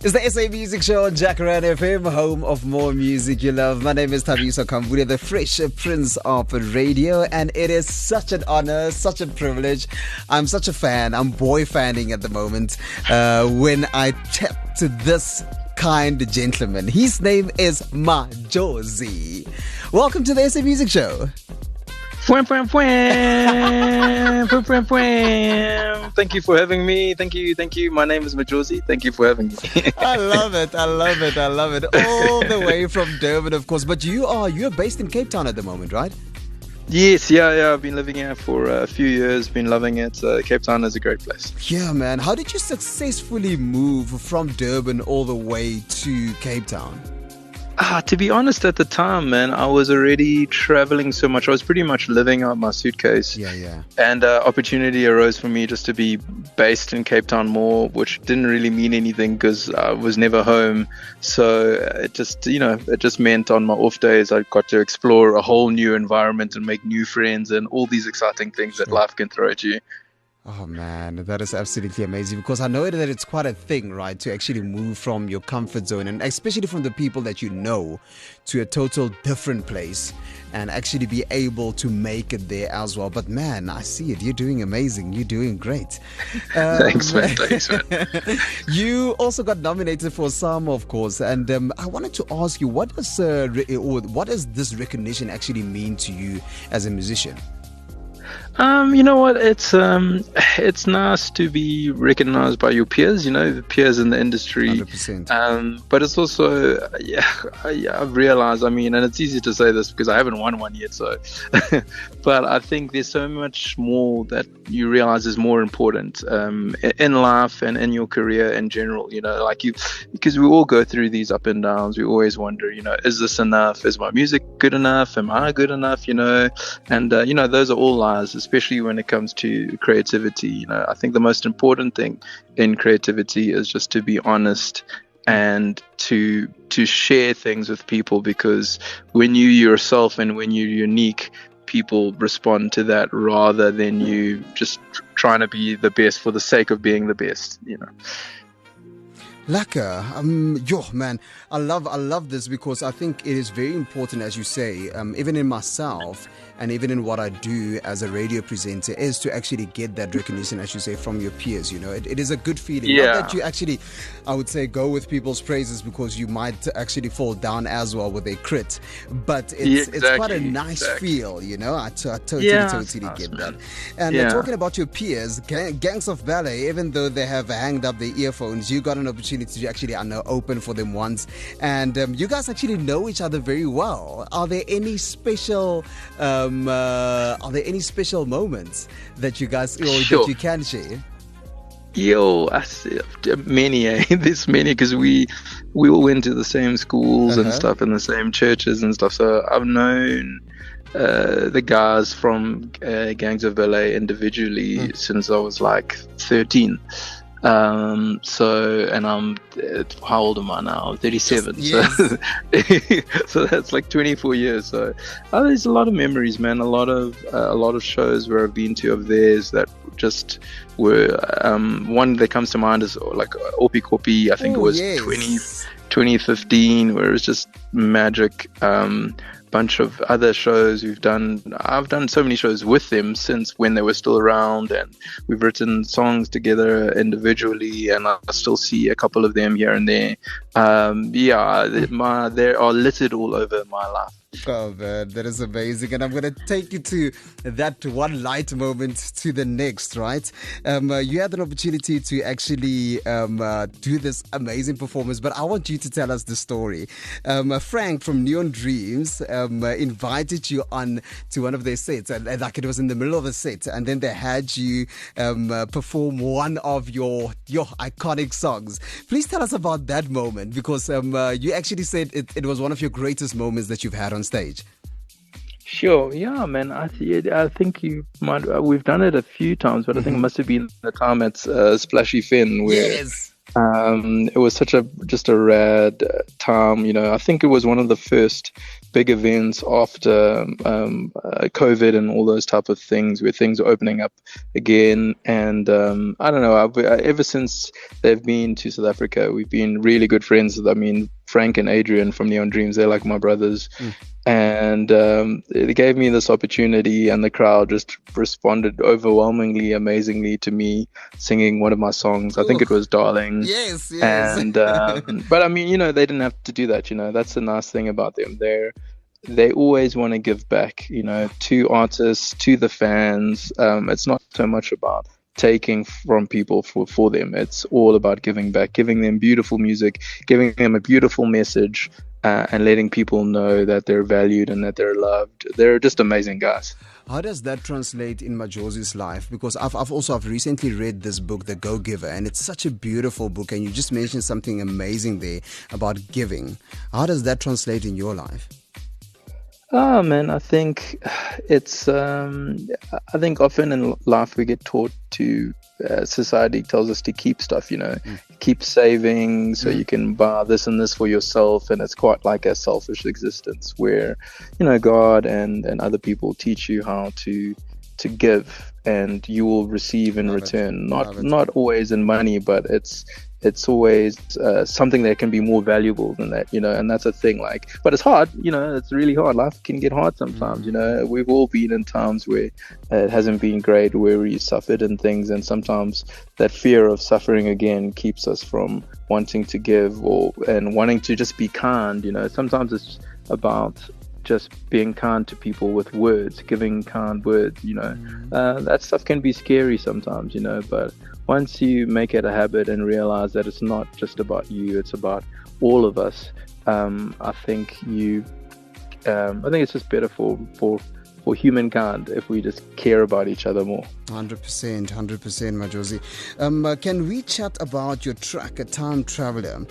It's the SA Music Show on Jacaranda FM, home of more music you love. My name is Thabiso Kambudia, the fresh prince of radio, and it is such an honor, such a privilege. I'm such a fan. I'm boy fanning at the moment when I tap to this kind gentleman. His name is Mazoji. Welcome to the SA Music Show. Thank you for having me. Thank you. My name is Mazoji. Thank you for having me. I love it. All the way from Durban, of course. But you're based in Cape Town at the moment, right? Yes, yeah. I've been living here for a few years. Been loving it. Cape Town is a great place. Yeah, man. How did you successfully move from Durban all the way to Cape Town? To be honest, at the time, man, I was already traveling so much. I was pretty much living out my suitcase. Yeah. And opportunity arose for me just to be based in Cape Town more, which didn't really mean anything because I was never home. So it just meant on my off days, I got to explore a whole new environment and make new friends and all these exciting things that life can throw at you. Oh man, that is absolutely amazing, because I know that it's quite a thing, right, to actually move from your comfort zone, and especially from the people that you know, to a total different place and actually be able to make it there as well. But man, I see it. You're doing amazing. You're doing great. Thanks, man. You also got nominated for some, of course, and I wanted to ask you, what does this recognition actually mean to you as a musician? You know what? It's nice to be recognized by your peers, the peers in the industry. 100%. But it's also, I've realized, and it's easy to say this because I haven't won one yet, so. But I think there's so much more that you realize is more important in life and in your career in general, because we all go through these up and downs. We always wonder, is this enough? Is my music good enough? Am I good enough? And those are all lies, especially when it comes to creativity. I think the most important thing in creativity is just to be honest and to share things with people, because when you yourself and when you're unique, people respond to that rather than you just trying to be the best for the sake of being the best. Lekker. Man, I love this, because I think it is very important, as you say, even in myself and even in what I do as a radio presenter, is to actually get that recognition, as you say, from your peers. It is a good feeling. Yeah. Not that you actually, I would say, go with people's praises, because you might actually fall down as well with a crit, but it's quite a nice feel, I totally get that. And talking about your peers, Gangs of Ballet, even though they have hanged up their earphones, you got an opportunity to actually, open for them once, and you guys actually know each other very well. Are there any special moments that you guys that you can share? Many. There's many, because we all went to the same schools and stuff, and the same churches and stuff. So I've known the guys from Gangs of Ballet individually since I was like 13. And I'm, how old am I now? 37. Yes. So that's like 24 years. So there's a lot of memories, man. A lot of shows where I've been to of theirs that just were, one that comes to mind is like Opi Kopi. I think it was 2015, where it was just magic. Bunch of other shows I've done so many shows with them since when they were still around, and we've written songs together individually, and I still see a couple of them here and there. They are littered all over my life. Oh man, that is amazing. And I'm going to take you to that one light moment to the next, right? You had an opportunity to actually do this amazing performance, but I want you to tell us the story. Frank from Neon Dreams invited you on to one of their sets, and like it was in the middle of a set, and then they had you perform one of your iconic songs. Please tell us about that moment, because you actually said it was one of your greatest moments that you've had on stage. Sure, yeah, man. I think you might. We've done it a few times, but I think it must have been the time at Splashy Fen where It was such a just a rad time. I think it was one of the first big events after COVID and all those type of things, where things are opening up again. And I don't know. Ever since they've been to South Africa, we've been really good friends. I mean, Frank and Adrian from Neon Dreams, they're like my brothers. And it gave me this opportunity, and the crowd just responded overwhelmingly, amazingly to me singing one of my songs. I think it was Darling. Yes, yes. And but I mean, they didn't have to do that. That's the nice thing about them. They always want to give back, to artists, to the fans. It's not so much about taking from people for them. It's all about giving back, giving them beautiful music, giving them a beautiful message, and letting people know that they're valued and that they're loved. They're just amazing guys. How does that translate in Mazoji's life? Because I've recently read this book, The Go-Giver, and it's such a beautiful book, and you just mentioned something amazing there about giving. How does that translate in your life? Oh man, I think it's. I think often in life we get taught to. Society tells us to keep stuff, keep saving so you can buy this and this for yourself, and it's quite like a selfish existence where, God and other people teach you how to give, and you will receive in return. Not always in money, but it's always something that can be more valuable than that, and that's a thing. But it's hard, it's really hard. Life can get hard sometimes, We've all been in times where it hasn't been great, where we suffered and things, and sometimes that fear of suffering again keeps us from wanting to give and wanting to just be kind. Sometimes it's about just being kind to people with words, giving kind words, that stuff can be scary sometimes, but once you make it a habit and realize that it's not just about you, it's about all of us, I think it's just better for humankind if we just care about each other more. 100%, Mazoji. Can we chat about your track, A Time Traveler?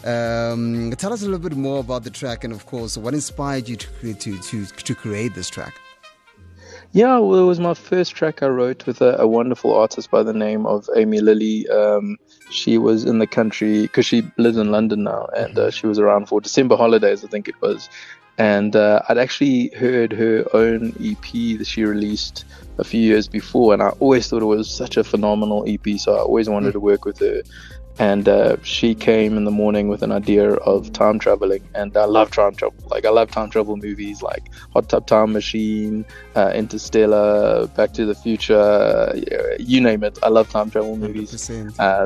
Tell us a little bit more about the track, and of course, what inspired you to create this track? Yeah, well, it was my first track I wrote with a wonderful artist by the name of Amy Lilly. She was in the country because she lives in London now, and she was around for December holidays, I think it was. And I'd actually heard her own EP that she released a few years before, and I always thought it was such a phenomenal EP, so I always wanted to work with her. And she came in the morning with an idea of time traveling, and I love time travel. I love time travel movies like Hot Tub Time Machine, Interstellar, Back to the Future, you name it. I love time travel movies.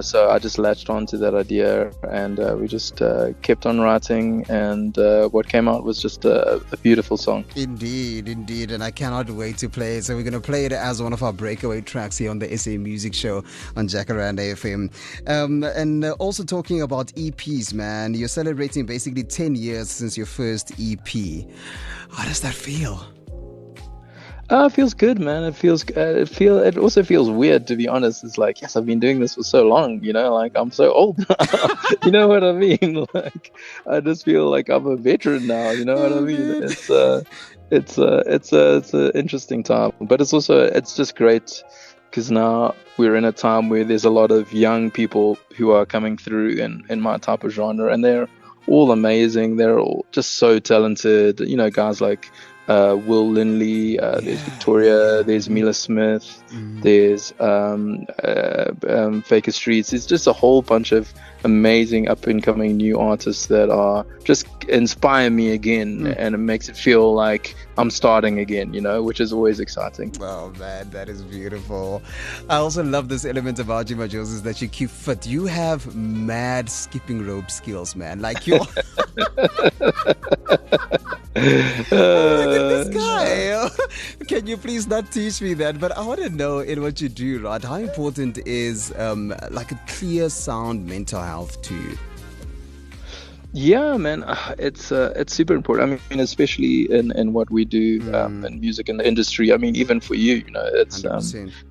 So I just latched on to that idea, and we just kept on writing, and what came out was just a beautiful song. Indeed, and I cannot wait to play it. So we're going to play it as one of our breakaway tracks here on the SA Music Show on Jacaranda FM. And also talking about EPs, man, you're celebrating basically 10 years since your first EP. How does that feel? It feels good, man. It also feels weird, to be honest. It's like, yes, I've been doing this for so long, I'm so old now. You know what I mean? I just feel like I'm a veteran now. You know what I mean? It's an interesting time, but it's just great. Because now we're in a time where there's a lot of young people who are coming through in my type of genre, and they're all amazing. They're all just so talented. Guys like Will Lindley, there's Victoria, there's Mila Smith, there's Faker Streets. It's just a whole bunch of amazing up-and-coming new artists that are just inspire me again, and it makes it feel like I'm starting again, which is always exciting. Oh man, that is beautiful. I also love this element about you, Mazoji, is that you keep fit. You have mad skipping rope skills, man. Like you. Look at this guy. Can you please not teach me that? But I want to know, in what you do, right, how important is like a clear sound mental health to you? Yeah, man, it's super important. I mean, especially in what we do in music in the industry. I mean, even for you,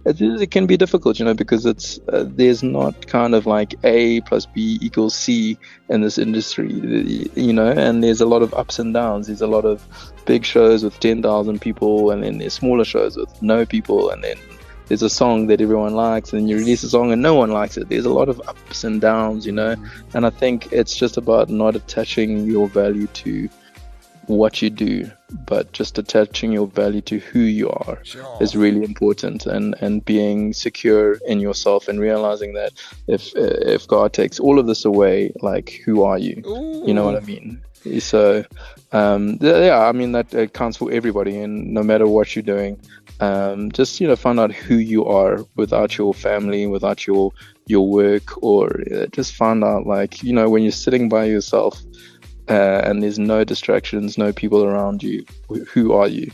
it can be difficult, because it's there's not kind of like A plus B equals C in this industry, and there's a lot of ups and downs. There's a lot of big shows with 10,000 people, and then there's smaller shows with no people, and then there's a song that everyone likes, and you release a song and no one likes it. There's a lot of ups and downs, and I think it's just about not attaching your value to what you do, but just attaching your value to who you are. Sure. Is really important, and being secure in yourself and realizing that if God takes all of this away, like, who are you? Ooh. You know what I mean? So I mean that counts for everybody, and no matter what you're doing, just find out who you are without your family, without your work, or just find out, like, when you're sitting by yourself, and there's no distractions, no people around you, who are you?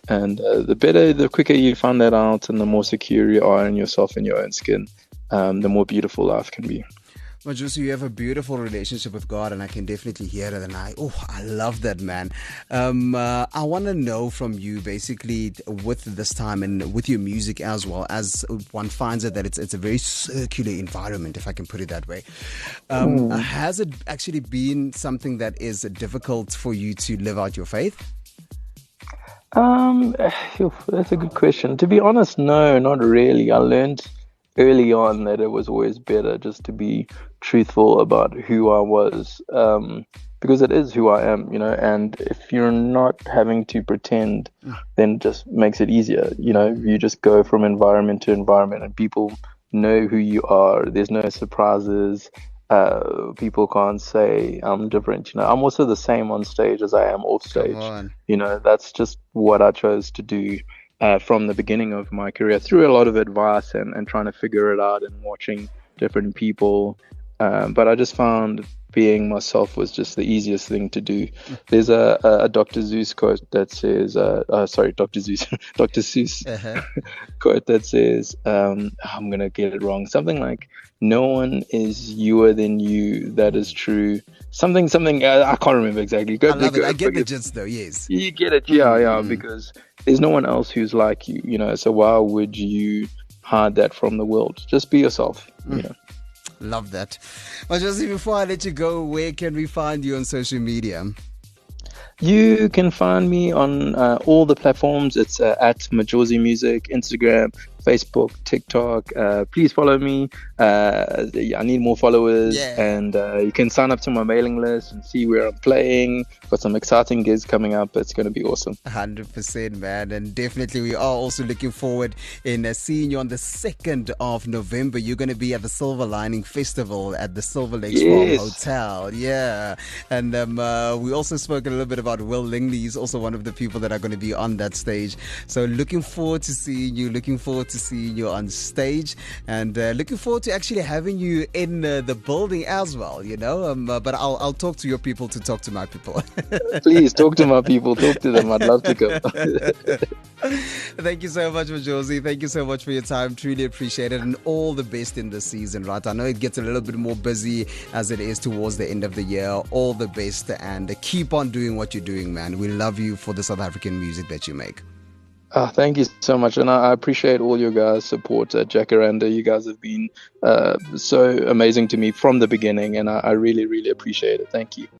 And the quicker you find that out, and the more secure you are in yourself and your own skin, the more beautiful life can be. Mazoji, you have a beautiful relationship with God, and I can definitely hear it. And I love that, man. I want to know from you, basically, with this time and with your music as well, as one finds it that it's a very circular environment, if I can put it that way. Has it actually been something that is difficult for you to live out your faith? That's a good question. To be honest, no, not really. I learned early on that it was always better just to be truthful about who I was, because it is who I am, and if you're not having to pretend, then it just makes it easier. You just go from environment to environment, and people know who you are. There's no surprises. People can't say I'm different. I'm also the same on stage as I am off stage. Come on. That's just what I chose to do. From the beginning of my career, through a lot of advice and trying to figure it out and watching different people. But I just found being myself was just the easiest thing to do. There's a Dr. Seuss quote that says, Dr. Seuss quote that says, I'm going to get it wrong. Something like, no one is youer than you. That is true. Something, I can't remember exactly. I love it. I get the gist though, yes. You get it, yeah, because there's no one else who's like you, so why would you hide that from the world? Just be yourself, Love that. Well, Josie, before I let you go, where can we find you on social media? You can find me on all the platforms. It's at Mazoji Music, Instagram, Facebook, TikTok. Please follow me. I need more followers. Yeah. And you can sign up to my mailing list and see where I'm playing. Got some exciting gigs coming up. It's going to be awesome. 100%, man. And definitely we are also looking forward in seeing you on the 2nd of November. You're going to be at the Silver Lining Festival at the Silver Lakes Farm Hotel. Yeah. And we also spoke a little bit about Will Lingley. He's also one of the people that are going to be on that stage. So looking forward to seeing you. Looking forward to seeing you on stage. And looking forward to actually having you in the building as well, But I'll talk to your people to talk to my people. Please talk to my people. Talk to them. I'd love to go. Thank you so much, Mazoji. Thank you so much for your time. Truly appreciate it. And all the best in this season, right? I know it gets a little bit more busy as it is towards the end of the year. All the best, and keep on doing what you're doing, man. We love you for the South African music that you make. Thank you so much, and I appreciate all your guys' support at Jacaranda. You guys have been so amazing to me from the beginning, and I really, really appreciate it. Thank you.